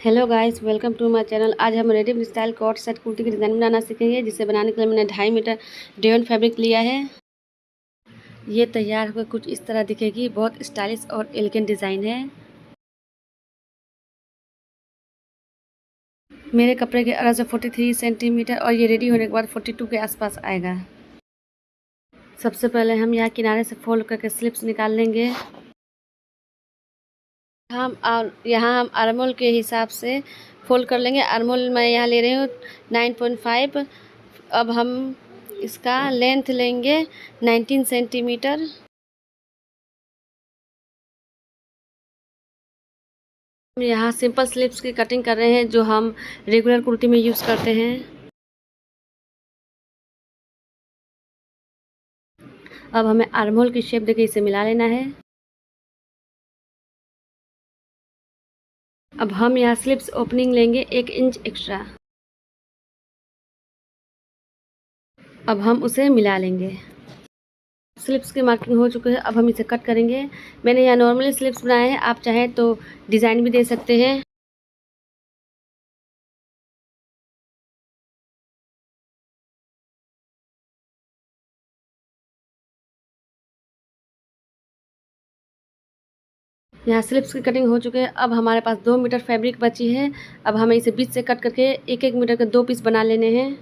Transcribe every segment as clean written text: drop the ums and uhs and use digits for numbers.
Hello guys, welcome to my channel. आज हम readymade style कॉट सेट कुर्ती की डिज़ाइन बनाना सीखेंगे, जिसे बनाने के लिए मैंने 2.5 मीटर रेयन फैब्रिक लिया है। ये तैयार होकर कुछ इस तरह दिखेगी। बहुत स्टाइलिश और एलिगेंट डिज़ाइन है। मेरे कपड़े के अरज 43 सेंटीमीटर और ये रेडी होने के बाद 42 के आसपास आएगा। सबसे पहले हम यहाँ किनारे से फोल्ड करके स्लिप्स निकाल लेंगे। यहाँ हम आर्मोल के हिसाब से फोल्ड कर लेंगे। आर्मोल मैं यहाँ ले रही हूँ 9.5। अब हम इसका लेंथ लेंगे 19 सेंटीमीटर। हम यहाँ सिंपल स्लिप्स की कटिंग कर रहे हैं, जो हम रेगुलर कुर्ती में यूज़ करते हैं। अब हमें आर्महोल की शेप देके इसे मिला लेना है। अब हम यहाँ स्लिप्स ओपनिंग लेंगे 1 इंच एक्स्ट्रा। अब हम उसे मिला लेंगे। स्लिप्स की मार्किंग हो चुकी है। अब हम इसे कट करेंगे। मैंने यहाँ नॉर्मली स्लिप्स बनाए हैं, आप चाहें तो डिज़ाइन भी दे सकते हैं। यहाँ स्लिप्स की कटिंग हो चुकी है। अब हमारे पास 2 मीटर फैब्रिक बची है। अब हमें इसे बीच से कट करके 1-1 मीटर के 2 पीस बना लेने हैं।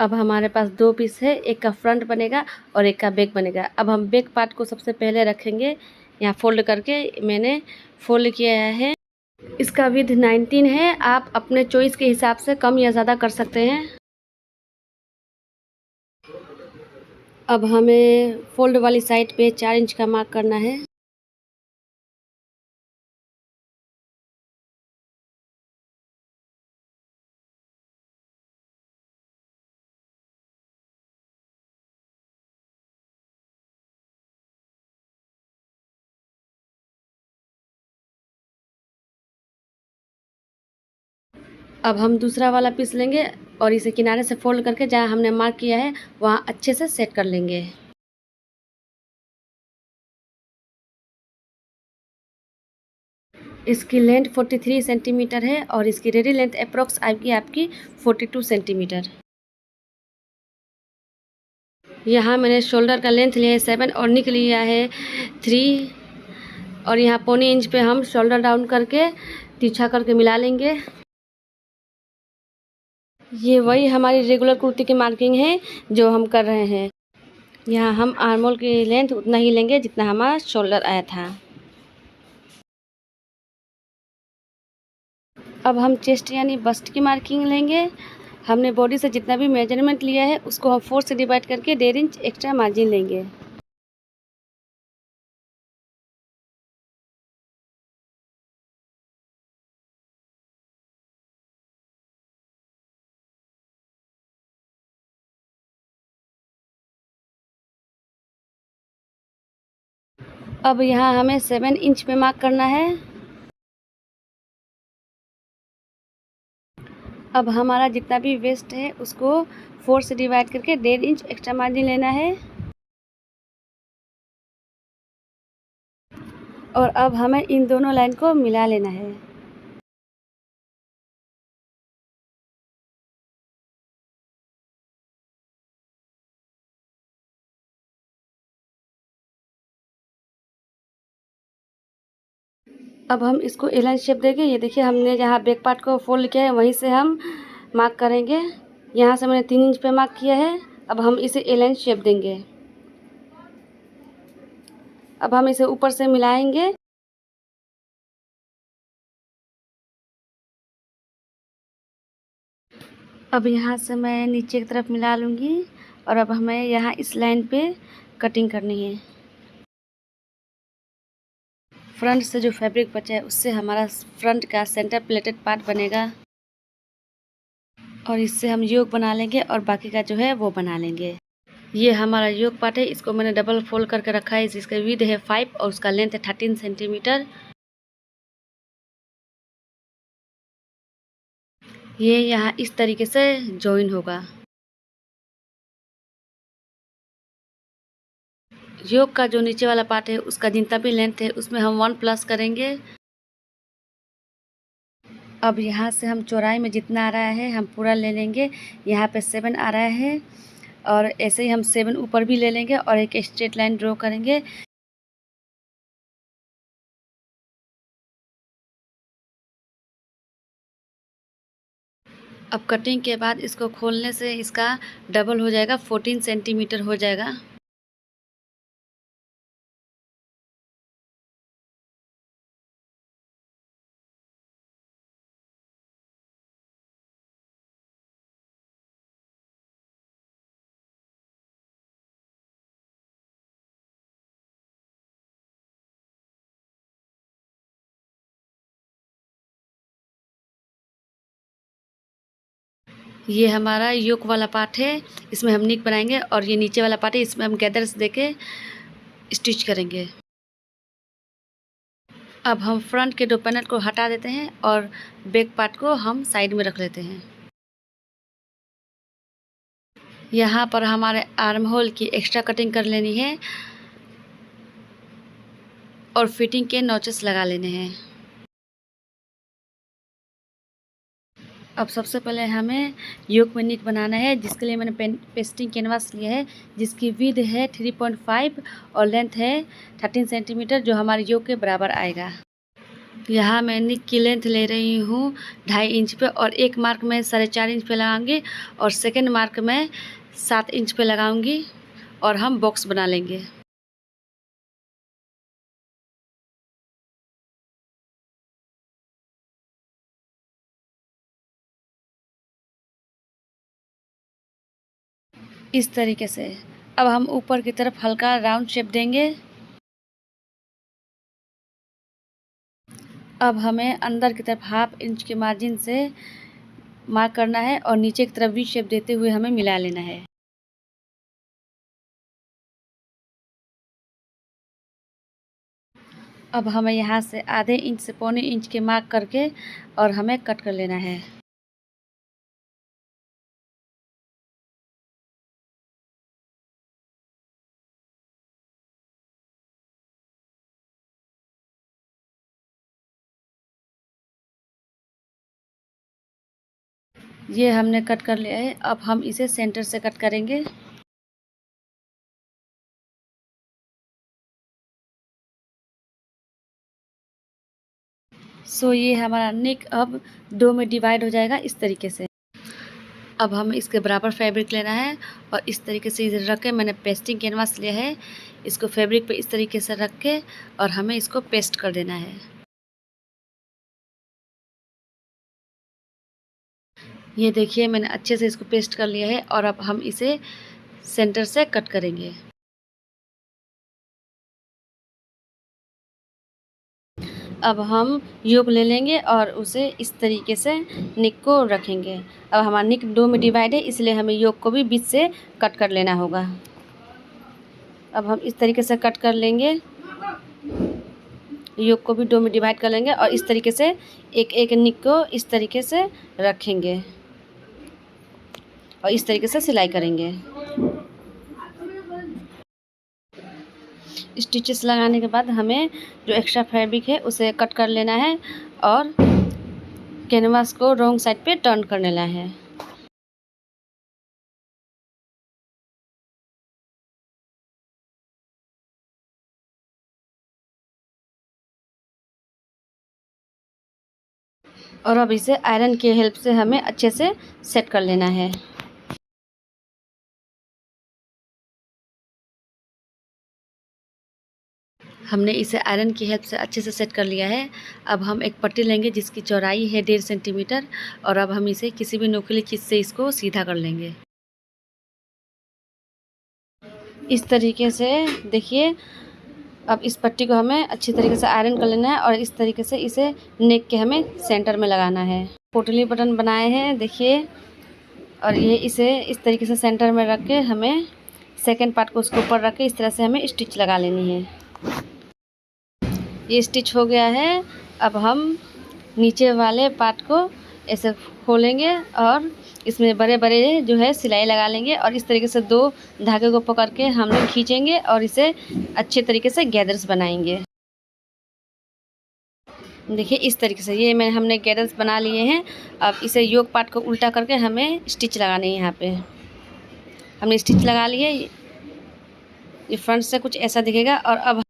अब हमारे पास 2 पीस है, एक का फ्रंट बनेगा और एक का बैक बनेगा। अब हम बैक पार्ट को सबसे पहले रखेंगे। यहाँ फोल्ड करके मैंने फोल्ड किया है। इसका विड्थ 19 है। आप अपने चॉइस के हिसाब से कम या ज़्यादा कर सकते हैं। अब हमें फोल्ड वाली साइड पे 4 इंच का मार्क करना है। अब हम दूसरा वाला पीस लेंगे और इसे किनारे से फोल्ड करके जहाँ हमने मार्क किया है वहाँ अच्छे से सेट कर लेंगे। इसकी लेंथ 43 सेंटीमीटर है और इसकी रेडी लेंथ अप्रोक्स आएगी आपकी 42 सेंटीमीटर। यहाँ मैंने शोल्डर का लेंथ लिया है 7 और निक लिया है 3। और यहाँ पौने इंच पे हम शोल्डर डाउन करके तिरछा करके मिला लेंगे। ये वही हमारी रेगुलर कुर्ती की मार्किंग है जो हम कर रहे हैं। यहाँ हम आर्मोल की लेंथ उतना ही लेंगे जितना हमारा शोल्डर आया था। अब हम चेस्ट यानी बस्ट की मार्किंग लेंगे। हमने बॉडी से जितना भी मेजरमेंट लिया है उसको हम 4 से डिवाइड करके 1.5 इंच एक्स्ट्रा मार्जिन लेंगे। अब यहाँ हमें 7 इंच पे मार्क करना है। अब हमारा जितना भी वेस्ट है उसको 4 से डिवाइड करके 1.5 इंच एक्स्ट्रा मार्जिन लेना है। और अब हमें इन दोनों लाइन को मिला लेना है। अब हम इसको एलाइन शेप देंगे। ये देखिए, हमने जहाँ बैक पार्ट को फोल्ड किया है वहीं से हम मार्क करेंगे। यहाँ से मैंने 3 इंच पे मार्क किया है। अब हम इसे एलाइन शेप देंगे। अब हम इसे ऊपर से मिलाएंगे। अब यहाँ से मैं नीचे की तरफ मिला लूँगी और अब हमें यहाँ इस लाइन पे कटिंग करनी है। फ्रंट से जो फैब्रिक बचा है उससे हमारा फ्रंट का सेंटर प्लेटेड पार्ट बनेगा और इससे हम योक बना लेंगे और बाकी का जो है वो बना लेंगे। ये हमारा योक पार्ट है। इसको मैंने डबल फोल्ड करके रखा है। इसका विड्थ है 5 और उसका लेंथ है 13 सेंटीमीटर। ये यहाँ इस तरीके से जॉइन होगा। योक का जो नीचे वाला पार्ट है उसका जितना भी लेंथ है उसमें हम 1 प्लस करेंगे। अब यहाँ से हम चौड़ाई में जितना आ रहा है हम पूरा ले लेंगे। यहाँ पे 7 आ रहा है और ऐसे ही हम 7 ऊपर भी ले लेंगे और एक स्ट्रेट लाइन ड्रॉ करेंगे। अब कटिंग के बाद इसको खोलने से इसका डबल हो जाएगा, 14 सेंटीमीटर हो जाएगा। ये हमारा योक वाला पार्ट है, इसमें हम निक बनाएंगे और ये नीचे वाला पार्ट है, इसमें हम गैदर्स देके स्टिच करेंगे। अब हम फ्रंट के दो पैनल को हटा देते हैं और बैक पार्ट को हम साइड में रख लेते हैं। यहाँ पर हमारे आर्म होल की एक्स्ट्रा कटिंग कर लेनी है और फिटिंग के नॉचेस लगा लेने हैं। अब सबसे पहले हमें योक में निक बनाना है, जिसके लिए मैंने पेस्टिंग कैनवास लिया है, जिसकी विड्थ है 3.5 और लेंथ है 13 सेंटीमीटर, जो हमारे योक के बराबर आएगा। यहाँ मैं निक की लेंथ ले रही हूँ 2.5 इंच पे और एक मार्क मैं 4.5 इंच पे लगाऊंगी और सेकेंड मार्क मैं 7 इंच पे लगाऊंगी और हम बॉक्स बना लेंगे। इस तरीके से अब हम ऊपर की तरफ हल्का राउंड शेप देंगे। अब हमें अंदर की तरफ 1/2 इंच के मार्जिन से मार्क करना है और नीचे की तरफ वी शेप देते हुए हमें मिला लेना है। अब हमें यहाँ से आधे इंच से पौने इंच के मार्क करके और हमें कट कर लेना है। ये हमने कट कर लिया है, अब हम इसे सेंटर से कट करेंगे। सो ये हमारा नेक अब 2 में डिवाइड हो जाएगा इस तरीके से। अब हमें इसके बराबर फैब्रिक लेना है और इस तरीके से इसे रख के, मैंने पेस्टिंग कैनवास लिया है, इसको फैब्रिक पे इस तरीके से रख के और हमें इसको पेस्ट कर देना है। ये देखिए मैंने अच्छे से इसको पेस्ट कर लिया है और अब हम इसे सेंटर से कट करेंगे। अब हम योक ले लेंगे और उसे इस तरीके से निक को रखेंगे। अब हमारा निक 2 में डिवाइड है, इसलिए हमें योक को भी बीच से कट कर लेना होगा। अब हम इस तरीके से कट कर लेंगे, योक को भी 2 में डिवाइड कर लेंगे और इस तरीके से एक एक निक को इस तरीके से रखेंगे और इस तरीके से सिलाई करेंगे। स्टिचेस लगाने के बाद हमें जो एक्स्ट्रा फैब्रिक है उसे कट कर लेना है और कैनवास को रॉन्ग साइड पे टर्न कर लेना है। और अब इसे आयरन की हेल्प से हमें अच्छे से सेट कर लेना है। हमने इसे आयरन की हेल्प से अच्छे से सेट कर लिया है। अब हम एक पट्टी लेंगे जिसकी चौड़ाई है 1.5 सेंटीमीटर और अब हम इसे किसी भी नुकीली चीज़ से इसको सीधा कर लेंगे। इस तरीके से देखिए, अब इस पट्टी को हमें अच्छी तरीके से आयरन कर लेना है और इस तरीके से इसे नेक के हमें सेंटर में लगाना है। पोटली बटन बनाए हैं देखिए, और ये इसे इस तरीके से सेंटर में रख के हमें सेकंड पार्ट को उसके ऊपर रख के इस तरह से हमें स्टिच लगा लेनी है। ये स्टिच हो गया है। अब हम नीचे वाले पार्ट को ऐसे खोलेंगे और इसमें बड़े बड़े जो है सिलाई लगा लेंगे और इस तरीके से 2 धागे को पकड़ के हम लोग खींचेंगे और इसे अच्छे तरीके से गैदर्स बनाएंगे। देखिए इस तरीके से ये हमने गैदर्स बना लिए हैं। अब इसे योक पार्ट को उल्टा करके हमें स्टिच लगानी है। यहाँ पे हमने स्टिच लगा लिए। ये फ्रंट से कुछ ऐसा दिखेगा और अब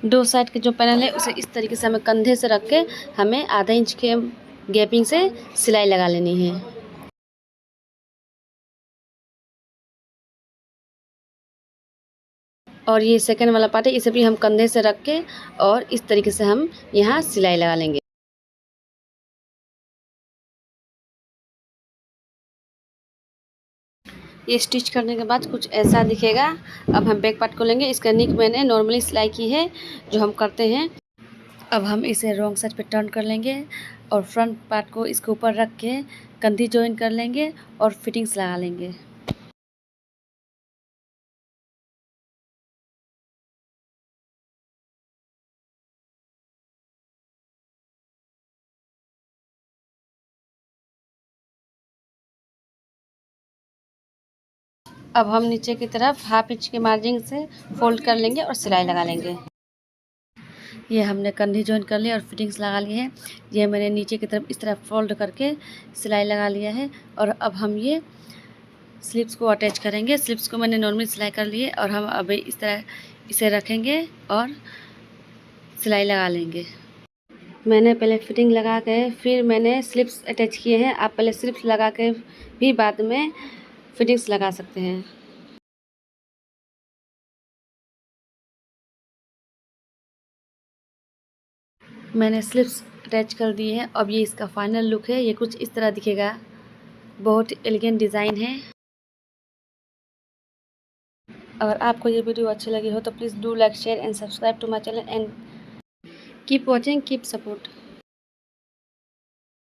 2 साइड के जो पैनल है उसे इस तरीके से हमें कंधे से रख के हमें आधा इंच के गैपिंग से सिलाई लगा लेनी है। और ये सेकंड वाला पार्ट है, इसे भी हम कंधे से रख के और इस तरीके से हम यहाँ सिलाई लगा लेंगे। ये स्टिच करने के बाद कुछ ऐसा दिखेगा। अब हम बैक पार्ट को लेंगे। इसका निक मैंने नॉर्मली सिलाई की है जो हम करते हैं। अब हम इसे रॉन्ग साइड पे टर्न कर लेंगे और फ्रंट पार्ट को इसके ऊपर रख के कंधी जॉइन कर लेंगे और फिटिंग्स लगा लेंगे। अब हम नीचे की तरफ हाफ इंच के मार्जिन से फोल्ड कर लेंगे और सिलाई लगा लेंगे। ये हमने कंधी जॉइन कर लिया और फिटिंग्स लगा ली है। ये मैंने नीचे की तरफ इस तरह फोल्ड करके सिलाई लगा लिया है और अब हम ये स्लिप्स को अटैच करेंगे। स्लिप्स को मैंने नॉर्मली सिलाई कर ली है और हम अभी इस तरह इसे रखेंगे और सिलाई लगा लेंगे। मैंने पहले फिटिंग लगा के फिर मैंने स्लिप्स अटैच किए हैं। आप पहले स्लिप्स लगा के भी बाद में फिटिंग्स लगा सकते हैं। मैंने स्लिप्स अटैच कर दिए हैं। अब ये इसका फाइनल लुक है। ये कुछ इस तरह दिखेगा। बहुत एलिगेंट डिज़ाइन है। अगर आपको ये वीडियो अच्छी लगी हो तो please do like share and subscribe to my channel and keep watching, keep support.